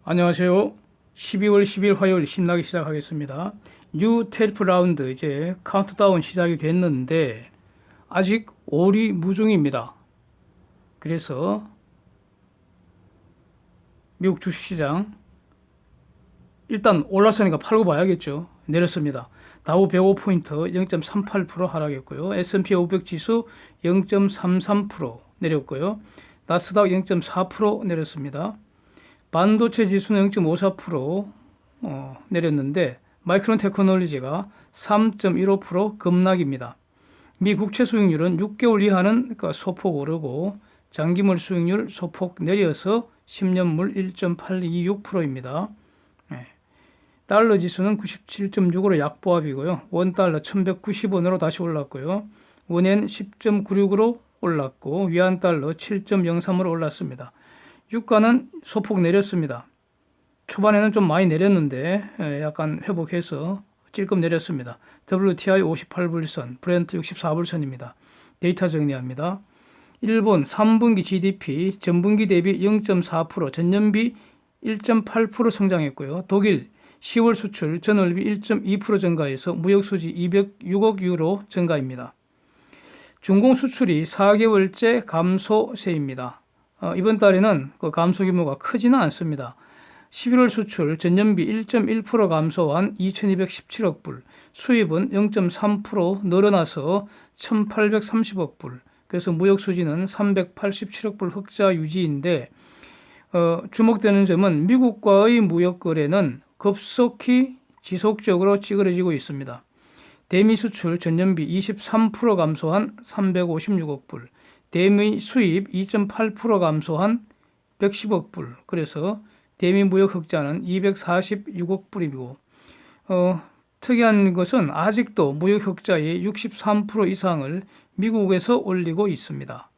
안녕하세요. 12월 10일 화요일 신나게 시작하겠습니다. 뉴 테리프 라운드 이제 카운트다운 시작이 됐는데 아직 오리무중입니다. 그래서 미국 주식시장 일단 올랐으니까 팔고 봐야겠죠. 내렸습니다. 다우 105포인트 0.38% 하락했고요. S&P 500 지수 0.33% 내렸고요. 나스닥 0.4% 내렸습니다. 반도체 지수는 0.54% 내렸는데 마이크론 테크놀로지가 3.15% 급락입니다. 미 국채 수익률은 6개월 이하는 소폭 오르고 장기물 수익률 소폭 내려서 10년물 1.826%입니다. 달러 지수는 97.6으로 약보합이고요. 원달러 1190원으로 다시 올랐고요. 원엔 10.96으로 올랐고 위안달러 7.03으로 올랐습니다. 유가는 소폭 내렸습니다. 초반에는 좀 많이 내렸는데 약간 회복해서 찔끔 내렸습니다. WTI 58불선, 브렌트 64불선입니다. 데이터 정리합니다. 일본 3분기 GDP 전분기 대비 0.4%, 전년비 1.8% 성장했고요. 독일 10월 수출 전월비 1.2% 증가해서 무역수지 206억 유로 증가입니다. 중공 수출이 4개월째 감소세입니다. 이번 달에는 그 감소 규모가 크지는 않습니다. 11월 수출 전년비 1.1% 감소한 2,217억 불, 수입은 0.3% 늘어나서 1,830억 불, 그래서 무역 수지는 387억 불 흑자 유지인데 주목되는 점은 미국과의 무역 거래는 급속히 지속적으로 찌그러지고 있습니다. 대미 수출 전년비 23% 감소한 356억 불, 대미 수입 2.8% 감소한 110억 불, 그래서 대미 무역 흑자는 246억 불이고 특이한 것은 아직도 무역 흑자의 63% 이상을 미국에서 올리고 있습니다.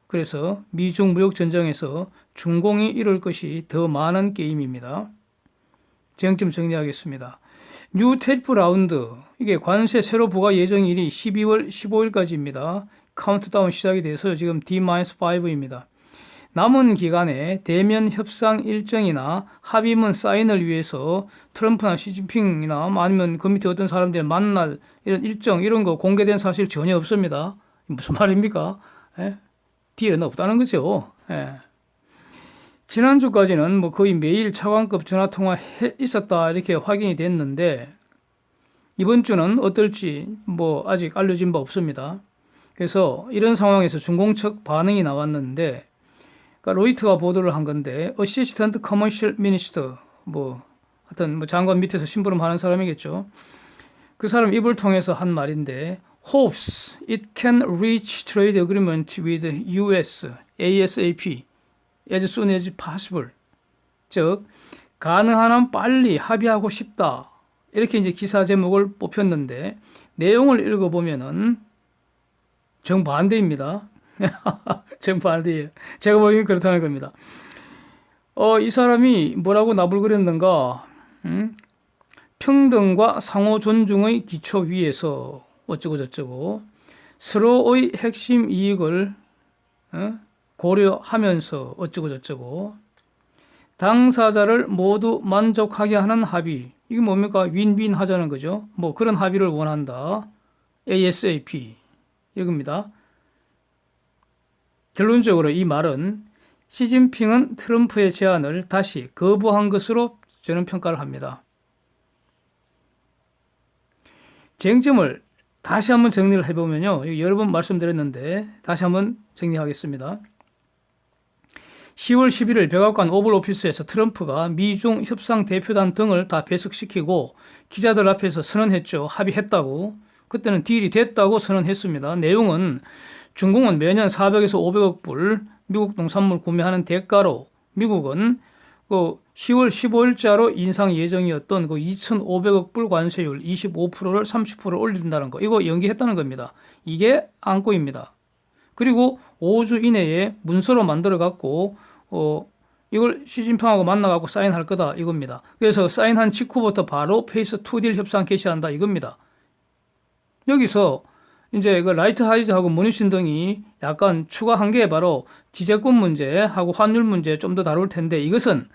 그래서 미중 무역 전쟁에서 중공이 이룰 것이 더 많은 게임입니다. 쟁점 정리하겠습니다. 뉴 테리프 라운드, 이게 관세 새로 부과 예정일이 12월 15일까지입니다. 카운트다운 시작이 돼서 지금 D-5입니다. 남은 기간에 대면 협상 일정이나 합의문 사인을 위해서 트럼프나 시진핑이나 아니면 그 밑에 어떤 사람들 만날 이런 일정 이런 거 공개된 사실 전혀 없습니다. 무슨 말입니까? 딜은 없다는 거죠. 지난주까지는 뭐 거의 매일 차관급 전화통화 있었다 이렇게 확인이 됐는데 이번 주는 어떨지 뭐 아직 알려진 바 없습니다. 그래서 이런 상황에서 중공 측 반응이 나왔는데 그러니까 로이터가 보도를 한 건데 어시스턴트 커머셜 미니스터 하여튼 장관 밑에서 심부름하는 사람이겠죠. 그 사람 입을 통해서 한 말인데 hopes it can reach trade agreement with US ASAP as soon as possible. 즉 가능한 한 빨리 합의하고 싶다. 이렇게 이제 기사 제목을 뽑혔는데 내용을 읽어보면은 정반대입니다. 정반대예요. 제가 보기엔 그렇다는 겁니다. 이 사람이 뭐라고 나불거렸는가? 평등과 상호 존중의 기초 위에서 어쩌고 저쩌고 서로의 핵심 이익을 고려하면서 어쩌고 저쩌고 당사자를 모두 만족하게 하는 합의. 이게 뭡니까? 윈윈 하자는 거죠. 뭐 그런 합의를 원한다. ASAP 이겁니다. 결론적으로 이 말은 시진핑은 트럼프의 제안을 다시 거부한 것으로 저는 평가를 합니다. 쟁점을 다시 한번 정리를 해보면요. 여러 번 말씀드렸는데 다시 한번 정리하겠습니다. 10월 11일 백악관 오벌 오피스에서 트럼프가 미중 협상 대표단 등을 다 배석시키고 기자들 앞에서 선언했죠. 합의했다고. 그때는 딜이 됐다고 선언했습니다. 내용은 중공은 매년 400에서 500억 불 미국 농산물 구매하는 대가로 미국은 그 10월 15일자로 인상 예정이었던 그 2,500억 불 관세율 25%를 30% 올린다는 거. 이거 연기했다는 겁니다. 이게 안고입니다. 그리고 5주 이내에 문서로 만들어 갖고 이걸 시진핑하고 만나 갖고 사인할 거다 이겁니다. 그래서 사인한 직후부터 바로 페이스 2딜 협상 개시한다 이겁니다. 여기서 이제 그 라이트 하이즈하고 머니신 등이 약간 추가한 게 바로 지재권 문제하고 환율 문제 좀 더 다룰 텐데 이것은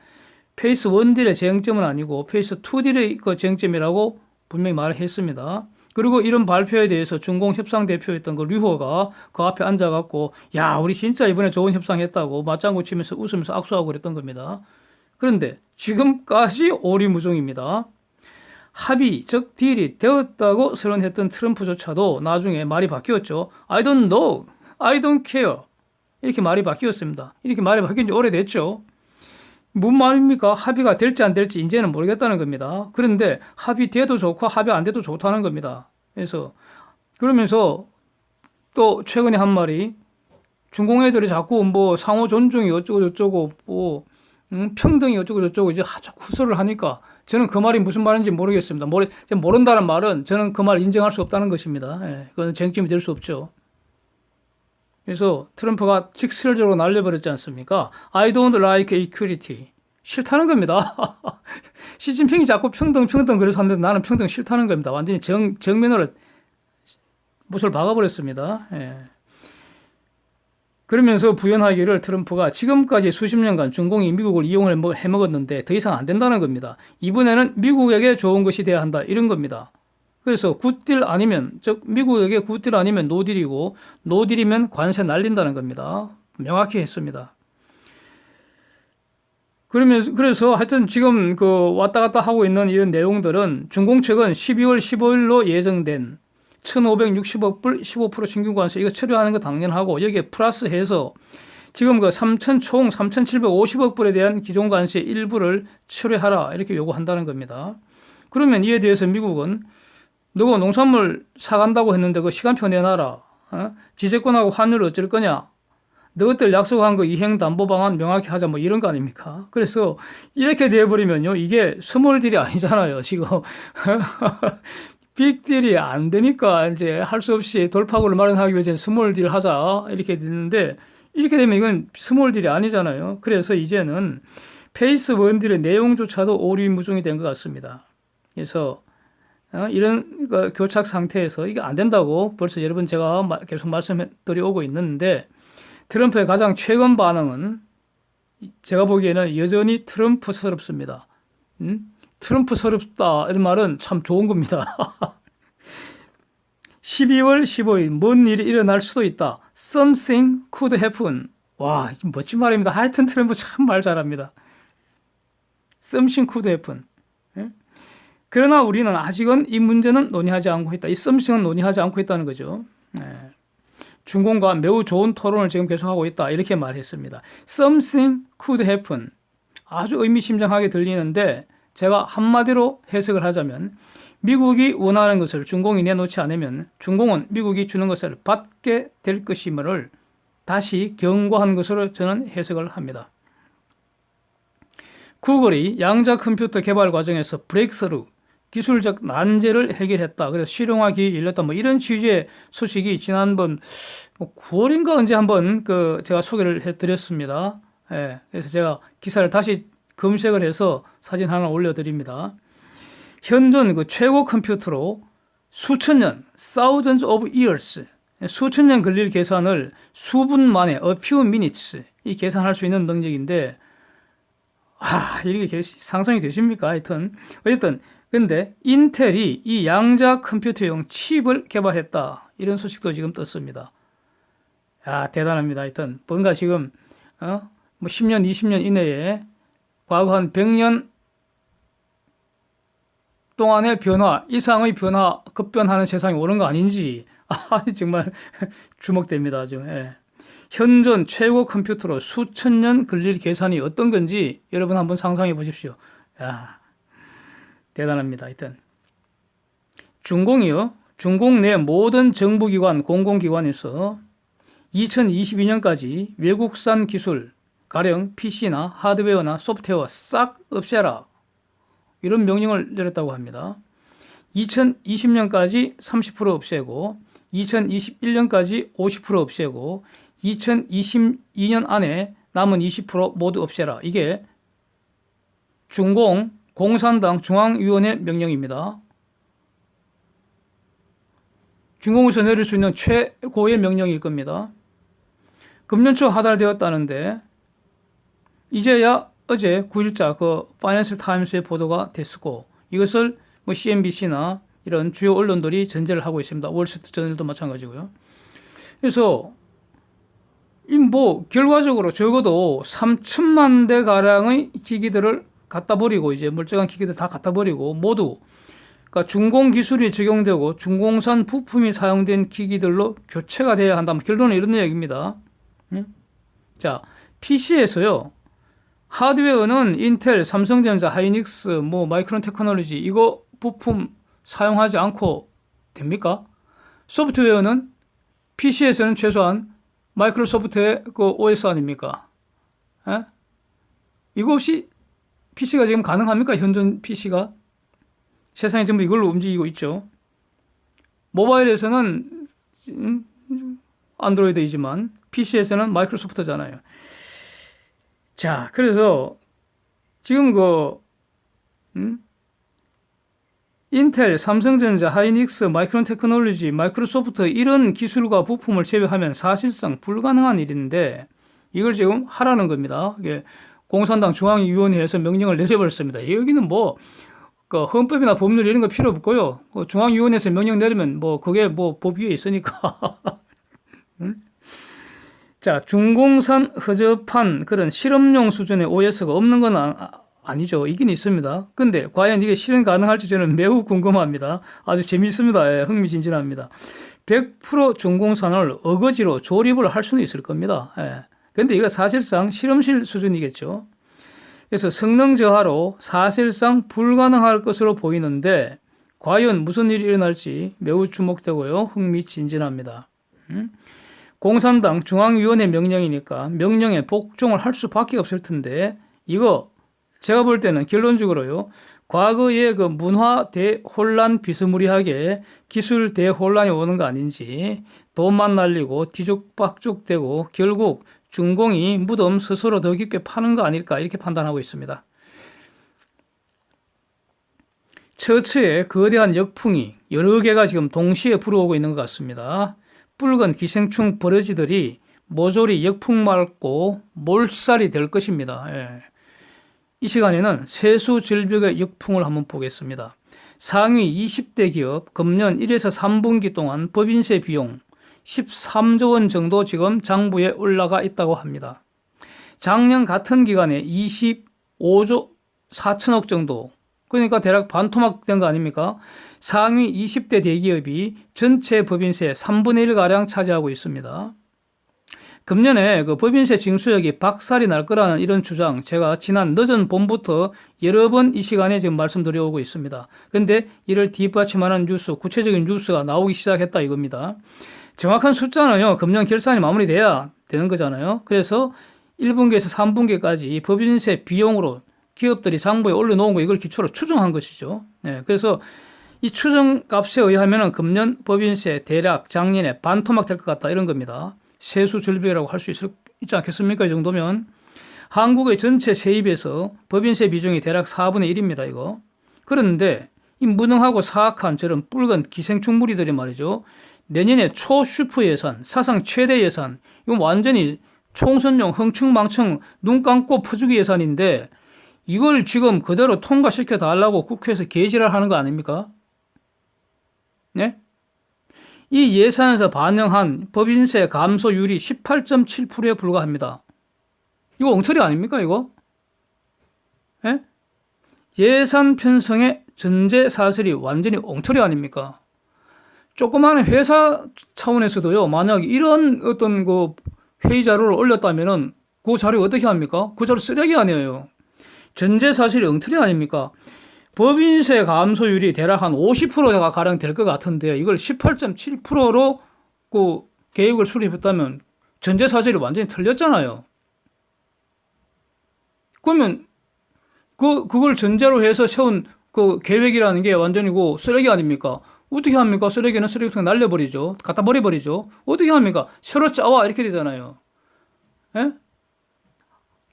페이스 1딜의 재앙점은 아니고 페이스 2딜의 그 재앙점이라고 분명히 말을 했습니다. 그리고 이런 발표에 대해서 중공 협상 대표였던 그 류호가 그 앞에 앉아갖고 야 우리 진짜 이번에 좋은 협상했다고 맞장구 치면서 웃으면서 악수하고 그랬던 겁니다. 그런데 지금까지 오리무중입니다. 합의, 즉 딜이 되었다고 선언했던 트럼프조차도 나중에 말이 바뀌었죠. I don't know, I don't care 이렇게 말이 바뀌었습니다. 이렇게 말이 바뀐 지 오래됐죠. 뭔 말입니까? 합의가 될지 안 될지 이제는 모르겠다는 겁니다. 그런데 합의돼도 좋고 합의 안 돼도 좋다는 겁니다. 그래서 그러면서 또 최근에 한 말이 중공 애들이 자꾸 뭐 상호 존중이 어쩌고 저쩌고 뭐 평등이 어쩌고 저쩌고 이제 자꾸 후설을 하니까 저는 그 말이 무슨 말인지 모르겠습니다. 모른다는 말은 저는 그 말 인정할 수 없다는 것입니다. 예, 그건 쟁점이 될 수 없죠. 그래서 트럼프가 직설적으로 날려버렸지 않습니까? I don't like equality. 싫다는 겁니다. 시진핑이 자꾸 평등 그래서 하는데 나는 평등 싫다는 겁니다. 완전히 정면으로 못을 박아버렸습니다. 예. 그러면서 부연하기를 트럼프가 지금까지 수십 년간 중공이 미국을 이용을 해먹었는데 더 이상 안 된다는 겁니다. 이번에는 미국에게 좋은 것이 돼야 한다. 이런 겁니다. 그래서 굿딜 아니면 즉 미국에게 굿딜 아니면 노딜이고 노딜이면 관세 날린다는 겁니다. 명확히 했습니다. 그래서 하여튼 지금 그 왔다 갔다 하고 있는 이런 내용들은 중공측은 12월 15일로 예정된 1,560억 불 15% 신규 관세 이거 처리하는 거 당연하고 여기에 플러스해서 지금 그 총 3,750억 불에 대한 기존 관세 일부를 처리하라 이렇게 요구한다는 겁니다. 그러면 이에 대해서 미국은 너가 농산물 사간다고 했는데 그 시간표 내놔라. 지재권하고 환율을 어쩔 거냐. 너희들 약속한 거 이행 담보 방안 명확히 하자 뭐 이런 거 아닙니까? 그래서 이렇게 돼버리면요 이게 스몰 딜이 아니잖아요 지금. 빅딜이 안 되니까 이제 할 수 없이 돌파구를 마련하기 위해서 스몰 딜 하자 이렇게 됐는데 이렇게 되면 이건 스몰 딜이 아니잖아요. 그래서 이제는 페이스 1딜의 내용조차도 오리무중이 된 것 같습니다. 그래서 이런 교착 상태에서 이게 안 된다고 벌써 여러분 제가 계속 말씀드리고 있는데 트럼프의 가장 최근 반응은 제가 보기에는 여전히 트럼프스럽습니다. 트럼프스럽다 이런 말은 참 좋은 겁니다. 12월 15일 뭔 일이 일어날 수도 있다. Something could happen. 와 멋진 말입니다. 하여튼 트럼프 참 말 잘합니다. Something could happen. 그러나 우리는 아직은 이 문제는 논의하지 않고 있다. 이 something은 논의하지 않고 있다는 거죠. 중공과 매우 좋은 토론을 지금 계속하고 있다. 이렇게 말했습니다. Something could happen. 아주 의미심장하게 들리는데 제가 한마디로 해석을 하자면 미국이 원하는 것을 중공이 내놓지 않으면 중공은 미국이 주는 것을 받게 될 것임을 다시 경고한 것으로 저는 해석을 합니다. 구글이 양자 컴퓨터 개발 과정에서 브레이크스루 기술적 난제를 해결했다. 그래서 실용화기 열렸다. 뭐 이런 취지의 소식이 지난번 9월인가 언제 한번 제가 소개를 해드렸습니다. 예, 그래서 제가 기사를 다시 검색을 해서 사진 하나 올려드립니다. 현존 최고 컴퓨터로 수천 년, thousands of years, 수천 년 걸릴 계산을 수분 만에, a few minutes, 이 계산할 수 있는 능력인데, 이렇게 상상이 되십니까? 하여튼, 어쨌든, 근데 인텔이 이 양자 컴퓨터용 칩을 개발했다. 이런 소식도 지금 떴습니다. 대단합니다. 하여튼, 뭔가 지금, 10년, 20년 이내에 과거 한 100년 동안의 변화 이상의 변화 급변하는 세상이 오는 거 아닌지 정말 주목됩니다. 아주. 예. 현존 최고 컴퓨터로 수천 년 걸릴 계산이 어떤 건지 여러분 한번 상상해 보십시오. 대단합니다. 하여튼 중공이요. 중공 내 모든 정부기관, 공공기관에서 2022년까지 외국산 기술 가령 PC나 하드웨어나 소프트웨어 싹 없애라. 이런 명령을 내렸다고 합니다. 2020년까지 30% 없애고 2021년까지 50% 없애고 2022년 안에 남은 20% 모두 없애라. 이게 중공 공산당 중앙위원회 명령입니다. 중공에서 내릴 수 있는 최고의 명령일 겁니다. 금년 초 하달되었다는데 이제야 어제 9일자 그 파이낸셜 타임스의 보도가 됐었고, 이것을 뭐 CNBC나 이런 주요 언론들이 전제를 하고 있습니다. 월스트리트 저널도 마찬가지고요. 그래서 이 뭐 결과적으로 적어도 3천만 대 가량의 기기들을 갖다 버리고, 이제 멀쩡한 기기들 다 갖다 버리고, 모두 그러니까 중공 기술이 적용되고 중공산 부품이 사용된 기기들로 교체가 돼야 한다. 결론은 이런 얘기입니다. 자, PC에서요, 하드웨어는 인텔, 삼성전자, 하이닉스, 뭐 마이크론 테크놀로지 이거 부품 사용하지 않고 됩니까? 소프트웨어는 PC에서는 최소한 마이크로소프트의 그 OS 아닙니까? 에? 이거 없이 PC가 지금 가능합니까? 현존 PC가? 세상이 전부 이걸로 움직이고 있죠. 모바일에서는 안드로이드이지만 PC에서는 마이크로소프트잖아요. 자, 그래서 지금 인텔, 삼성전자, 하이닉스, 마이크론 테크놀로지, 마이크로소프트 이런 기술과 부품을 제외하면 사실상 불가능한 일인데 이걸 지금 하라는 겁니다. 이게 공산당 중앙위원회에서 명령을 내려버렸습니다. 여기는 뭐 그 헌법이나 법률 이런 거 필요 없고요. 중앙위원회에서 명령 내리면 뭐 그게 뭐 법 위에 있으니까. 자, 중공산 허접한 그런 실험용 수준의 OS가 없는 건 아니죠. 있긴 있습니다. 근데 과연 이게 실현 가능할지 저는 매우 궁금합니다. 아주 재미있습니다. 예, 흥미진진합니다. 100% 중공산을 어거지로 조립을 할 수는 있을 겁니다. 예. 근데 이거 사실상 실험실 수준이겠죠. 그래서 성능 저하로 사실상 불가능할 것으로 보이는데 과연 무슨 일이 일어날지 매우 주목되고요. 흥미진진합니다. 공산당 중앙위원회 명령이니까 명령에 복종을 할 수밖에 없을 텐데 이거 제가 볼 때는 결론적으로요. 과거의 그 문화 대혼란 비스무리하게 기술 대혼란이 오는 거 아닌지 돈만 날리고 뒤죽박죽되고 결국 중공이 무덤 스스로 더 깊게 파는 거 아닐까 이렇게 판단하고 있습니다. 처처에 거대한 역풍이 여러 개가 지금 동시에 불어오고 있는 것 같습니다. 붉은 기생충 버러지들이 모조리 역풍 맞고 몰살이 될 것입니다. 예. 이 시간에는 세수절벽의 역풍을 한번 보겠습니다. 상위 20대 기업 금년 1에서 3분기 동안 법인세 비용 13조 원 정도 지금 장부에 올라가 있다고 합니다. 작년 같은 기간에 25조 4천억 정도, 그러니까 대략 반토막 된 거 아닙니까? 상위 20대 대기업이 전체 법인세 3분의 1가량 차지하고 있습니다. 금년에 그 법인세 징수액이 박살이 날 거라는 이런 주장 제가 지난 늦은 봄부터 여러 번 이 시간에 지금 말씀드려오고 있습니다. 그런데 이를 뒷받침하는 뉴스, 구체적인 뉴스가 나오기 시작했다 이겁니다. 정확한 숫자는요, 금년 결산이 마무리돼야 되는 거잖아요. 그래서 1분기에서 3분기까지 법인세 비용으로 기업들이 장부에 올려놓은 거 이걸 기초로 추정한 것이죠. 네, 그래서 이 추정값에 의하면 금년 법인세 대략 작년에 반토막 될 것 같다 이런 겁니다. 세수절벽이라고 할 수 있지 않겠습니까? 이 정도면. 한국의 전체 세입에서 법인세 비중이 대략 4분의 1입니다. 이거. 그런데 이 무능하고 사악한 저런 붉은 기생충 무리들이 말이죠. 내년에 초슈퍼 예산, 사상 최대 예산, 이건 완전히 총선용 흥청망청 눈 감고 퍼주기 예산인데 이걸 지금 그대로 통과시켜 달라고 국회에서 개지랄 하는 거 아닙니까? 네? 이 예산에서 반영한 법인세 감소율이 18.7%에 불과합니다. 이거 엉터리 아닙니까, 이거? 예? 예산 편성의 전제 사실이 완전히 엉터리 아닙니까? 조그마한 회사 차원에서도요, 만약 이런 어떤 그 회의 자료를 올렸다면은 그 자료 어떻게 합니까? 그 자료 쓰레기 아니에요. 전제 사실이 엉터리 아닙니까? 법인세 감소율이 대략 한 50%가 가량 될 것 같은데 이걸 18.7%로 그 계획을 수립했다면 전제 사실이 완전히 틀렸잖아요. 그러면 그걸 전제로 해서 세운 그 계획이라는 게 완전히 그 쓰레기 아닙니까? 어떻게 합니까? 쓰레기는 쓰레기통에 날려버리죠. 갖다 버려버리죠. 어떻게 합니까? 새로 짜와 이렇게 되잖아요. 예?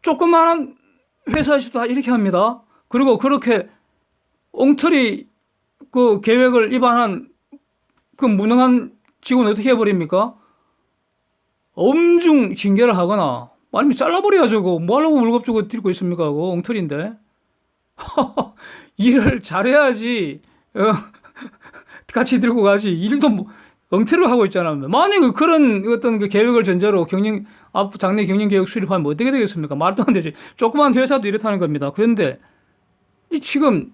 조그마한 회사에서도 다 이렇게 합니다. 그리고 그렇게 엉터리 그 계획을 위반한 그 무능한 직원 어떻게 해버립니까? 엄중 징계를 하거나 아니면 잘라버려야죠. 그거. 뭐 하려고 월급 주고 들고 있습니까? 그거 엉터리인데. 일을 잘해야지, 같이 들고 가지. 일도 뭐, 엉터리로 하고 있잖아. 만약에 그런 어떤 그 계획을 전제로 장래 경영 계획 수립하면 어떻게 되겠습니까? 말도 안 되지. 조그만 회사도 이렇다는 겁니다. 그런데, 이 지금,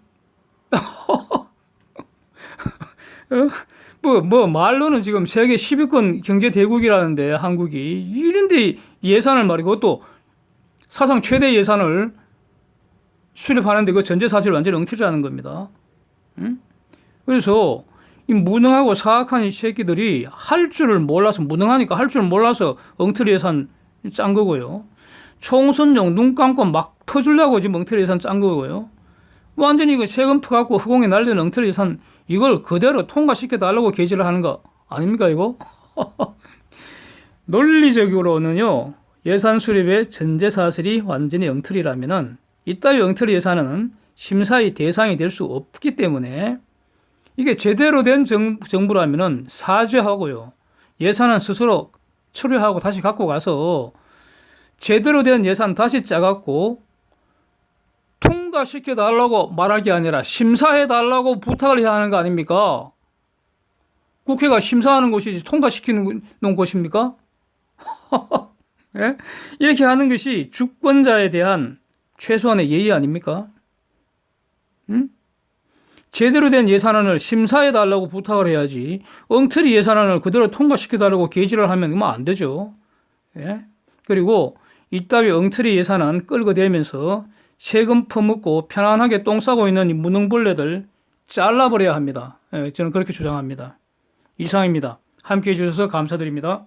말로는 지금 세계 10위권 경제 대국이라는데, 한국이. 이런데 예산을 말이고, 또 사상 최대 예산을 수립하는데 그 전제 사실을 완전히 엉터리라는 겁니다. 응? 그래서 이 무능하고 사악한 이 새끼들이 할 줄을 몰라서, 무능하니까 할 줄을 몰라서 엉터리 예산 짠 거고요. 총선용 눈 감고 막 퍼주려고 지금 엉터리 예산 짠 거고요. 완전히 이거 세금 퍼갖고 허공에 날리는 엉터리 예산, 이걸 그대로 통과시켜 달라고 게시를 하는 거 아닙니까, 이거? 논리적으로는요, 예산 수립의 전제 사실이 완전히 엉터리라면은 이따위 엉터리 예산은 심사의 대상이 될 수 없기 때문에, 이게 제대로 된 정부라면은 사죄하고요, 예산은 스스로 처리하고 다시 갖고 가서 제대로 된 예산 다시 짜갖고 통과시켜 달라고 말할 게 아니라 심사해 달라고 부탁을 해야 하는 거 아닙니까? 국회가 심사하는 곳이지 통과시키는 곳입니까? 예? 이렇게 하는 것이 주권자에 대한 최소한의 예의 아닙니까? 응? 제대로 된 예산안을 심사해 달라고 부탁을 해야지, 엉터리 예산안을 그대로 통과시켜 달라고 게시를 하면 안 되죠. 예? 그리고 이따위 엉터리 예산안 끌고 대면서 세금 퍼먹고 편안하게 똥 싸고 있는 이 무능벌레들 잘라버려야 합니다. 예, 저는 그렇게 주장합니다. 이상입니다. 함께해 주셔서 감사드립니다.